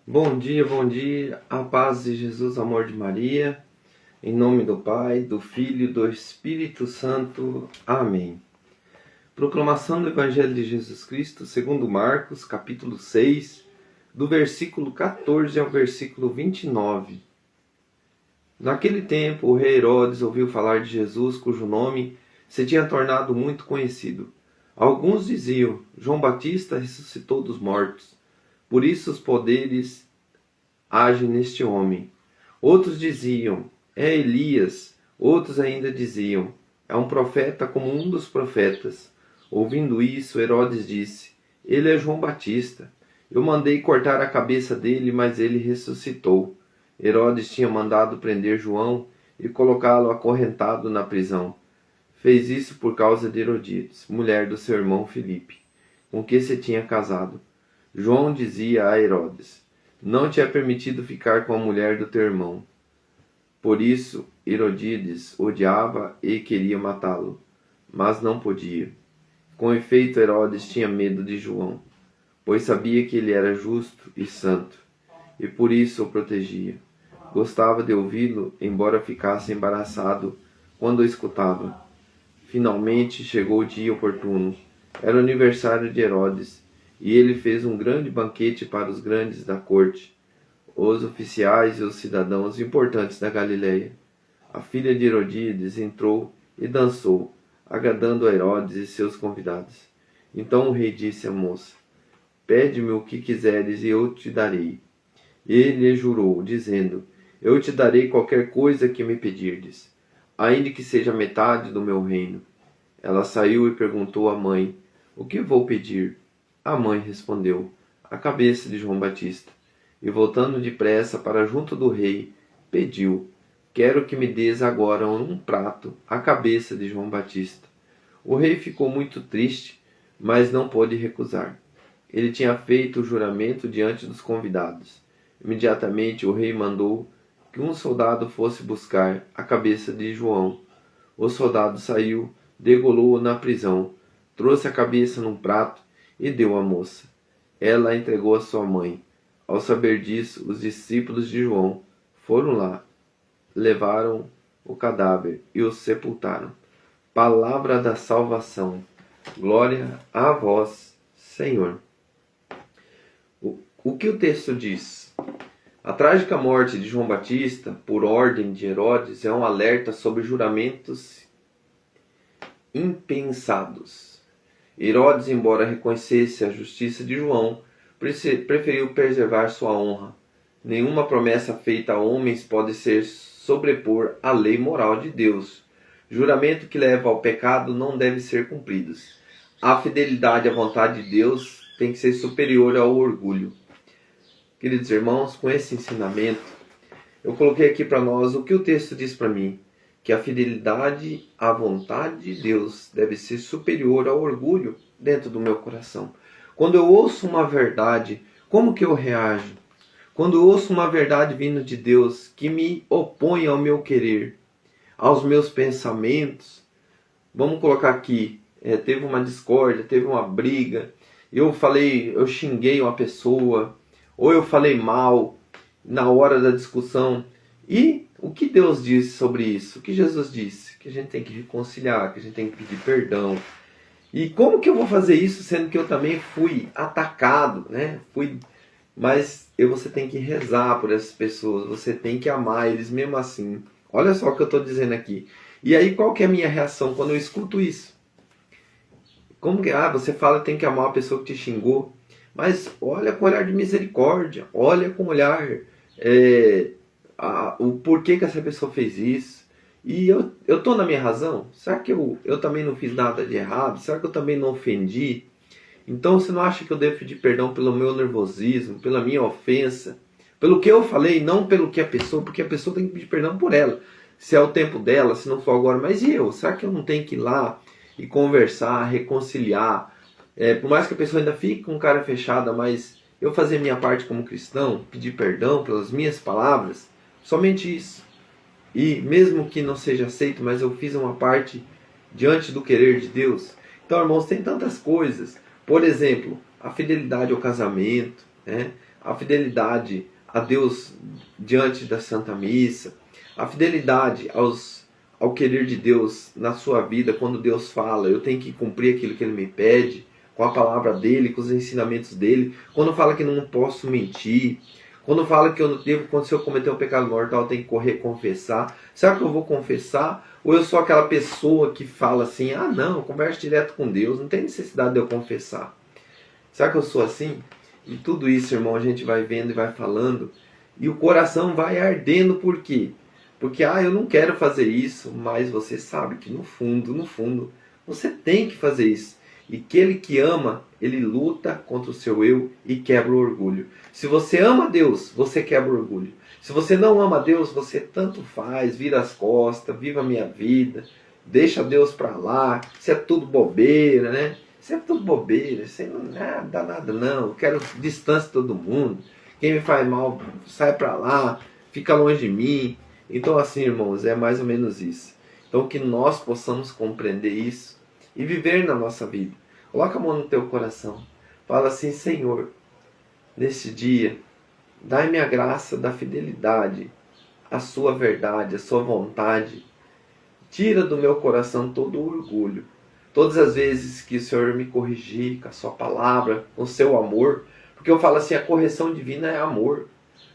Bom dia, a paz de Jesus, amor de Maria, em nome do Pai, do Filho e do Espírito Santo. Amém. Proclamação do Evangelho de Jesus Cristo, segundo Marcos, capítulo 6, do versículo 14 ao versículo 29. Naquele tempo, o rei Herodes ouviu falar de Jesus, cujo nome se tinha tornado muito conhecido. Alguns diziam: João Batista ressuscitou dos mortos, por isso os poderes agem neste homem. Outros diziam: é Elias. Outros ainda diziam: é um profeta como um dos profetas. Ouvindo isso, Herodes disse: ele é João Batista. Eu mandei cortar a cabeça dele, mas ele ressuscitou. Herodes tinha mandado prender João e colocá-lo acorrentado na prisão. Fez isso por causa de Herodíades, mulher do seu irmão Filipe, com que se tinha casado. João dizia a Herodes: não te é permitido ficar com a mulher do teu irmão. Por isso, Herodíades odiava e queria matá-lo, mas não podia. Com efeito, Herodes tinha medo de João, pois sabia que ele era justo e santo, e por isso o protegia. Gostava de ouvi-lo, embora ficasse embaraçado quando o escutava. Finalmente chegou o dia oportuno. Era o aniversário de Herodes, e ele fez um grande banquete para os grandes da corte, os oficiais e os cidadãos importantes da Galileia. A filha de Herodíades entrou e dançou, agradando a Herodes e seus convidados. Então o rei disse à moça: pede-me o que quiseres e eu te darei. Ele jurou, dizendo: eu te darei qualquer coisa que me pedirdes, ainda que seja metade do meu reino. Ela saiu e perguntou à mãe: o que vou pedir? A mãe respondeu: a cabeça de João Batista. E voltando depressa para junto do rei, pediu: quero que me des agora num prato a cabeça de João Batista. O rei ficou muito triste, mas não pôde recusar. Ele tinha feito o juramento diante dos convidados. Imediatamente o rei mandou que um soldado fosse buscar a cabeça de João. O soldado saiu, degolou-o na prisão, trouxe a cabeça num prato e deu à moça. Ela a entregou à sua mãe. Ao saber disso, os discípulos de João foram lá, levaram o cadáver e o sepultaram. Palavra da salvação. Glória a vós, Senhor. O que o texto diz? A trágica morte de João Batista, por ordem de Herodes, é um alerta sobre juramentos impensados. Herodes, embora reconhecesse a justiça de João, preferiu preservar sua honra. Nenhuma promessa feita a homens pode ser sobrepor à lei moral de Deus. Juramento que leva ao pecado não deve ser cumprido. A fidelidade à vontade de Deus tem que ser superior ao orgulho. Queridos irmãos, com esse ensinamento, eu coloquei aqui para nós o que o texto diz para mim: que a fidelidade à vontade de Deus deve ser superior ao orgulho dentro do meu coração. Quando eu ouço uma verdade, como que eu reajo? Quando eu ouço uma verdade vindo de Deus que me opõe ao meu querer, aos meus pensamentos, vamos colocar aqui, teve uma discórdia, teve uma briga, eu xinguei uma pessoa, ou eu falei mal na hora da discussão. E o que Deus disse sobre isso? O que Jesus disse? Que a gente tem que reconciliar, que a gente tem que pedir perdão. E como que eu vou fazer isso, sendo que eu também fui atacado, né? Mas você tem que rezar por essas pessoas, você tem que amar eles mesmo assim. Olha só o que eu estou dizendo aqui. E aí qual que é a minha reação quando eu escuto isso? Como que você fala que tem que amar a pessoa que te xingou, mas olha com olhar de misericórdia, olha com olhar o porquê que essa pessoa fez isso. E eu estou na minha razão? Será que eu também não fiz nada de errado? Será que eu também não ofendi? Então você não acha que eu devo pedir perdão pelo meu nervosismo, pela minha ofensa, pelo que eu falei, não pelo que a pessoa, porque a pessoa tem que pedir perdão por ela. Se é o tempo dela, se não for agora, mas e eu? Será que eu não tenho que ir lá e conversar, reconciliar? Por mais que a pessoa ainda fique com cara fechada, mas eu fazer minha parte como cristão, pedir perdão pelas minhas palavras, somente isso. E mesmo que não seja aceito, mas eu fiz uma parte diante do querer de Deus. Então, irmãos, tem tantas coisas. Por exemplo, a fidelidade ao casamento, né? A fidelidade a Deus diante da Santa Missa, a fidelidade ao querer de Deus na sua vida, quando Deus fala, eu tenho que cumprir aquilo que Ele me pede, com a palavra dEle, com os ensinamentos dEle, quando fala que não posso mentir, quando fala que eu não devo, quando se eu cometer um pecado mortal, eu tenho que correr confessar. Será que eu vou confessar? Ou eu sou aquela pessoa que fala assim, ah não, eu converso direto com Deus, não tem necessidade de eu confessar. Será que eu sou assim? E tudo isso, irmão, a gente vai vendo e vai falando, e o coração vai ardendo. Por quê? Porque, eu não quero fazer isso, mas você sabe que no fundo, você tem que fazer isso. E aquele que ama, ele luta contra o seu eu e quebra o orgulho. Se você ama Deus, você quebra o orgulho. Se você não ama Deus, você tanto faz, vira as costas, viva a minha vida, deixa Deus pra lá, isso é tudo bobeira, né? Isso é tudo bobeira, isso não dá nada não, eu quero distância de todo mundo, quem me faz mal, sai pra lá, fica longe de mim. Então assim, irmãos, é mais ou menos isso. Então que nós possamos compreender isso e viver na nossa vida. Coloca a mão no teu coração, fala assim, Senhor, neste dia, dai-me a graça da fidelidade, a sua verdade, a sua vontade. Tira do meu coração todo o orgulho. Todas as vezes que o Senhor me corrigir com a sua palavra, com o seu amor, porque eu falo assim, a correção divina é amor.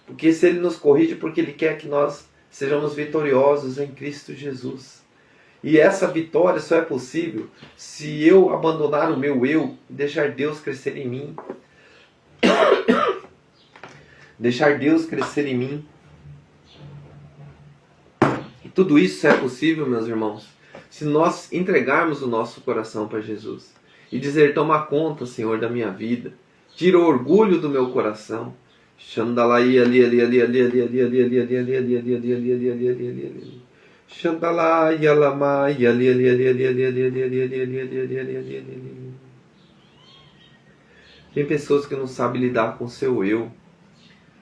Porque se Ele nos corrige, porque Ele quer que nós sejamos vitoriosos em Cristo Jesus. E essa vitória só é possível se eu abandonar o meu eu e deixar Deus crescer em mim. Deixar Deus crescer em mim. E tudo isso só é possível, meus irmãos, se nós entregarmos o nosso coração para Jesus. E dizer, toma conta, Senhor, da minha vida. Tira o orgulho do meu coração. Xandalai ali. Xandalai alamai ali. Tem pessoas que não sabem lidar com o seu eu,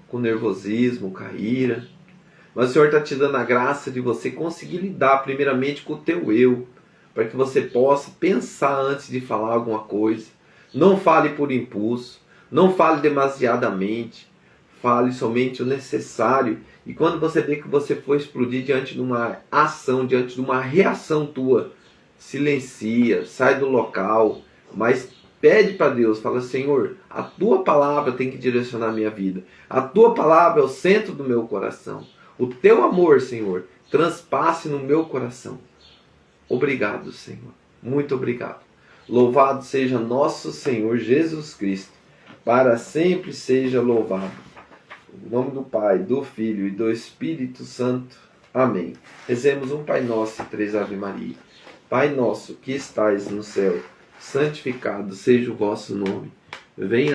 com nervosismo, com a ira. Mas o Senhor está te dando a graça de você conseguir lidar primeiramente com o teu eu, para que você possa pensar antes de falar alguma coisa. Não fale por impulso, não fale demasiadamente, fale somente o necessário. E quando você vê que você for explodir diante de uma ação, diante de uma reação tua, silencia, sai do local, mas pede para Deus, fala, Senhor, a tua palavra tem que direcionar a minha vida. A tua palavra é o centro do meu coração. O teu amor, Senhor, transpasse no meu coração. Obrigado, Senhor. Muito obrigado. Louvado seja nosso Senhor Jesus Cristo. Para sempre seja louvado. Em nome do Pai, do Filho e do Espírito Santo. Amém. Rezemos um Pai Nosso e 3 Ave Maria. Pai nosso que estais no céu, santificado seja o vosso nome. Venha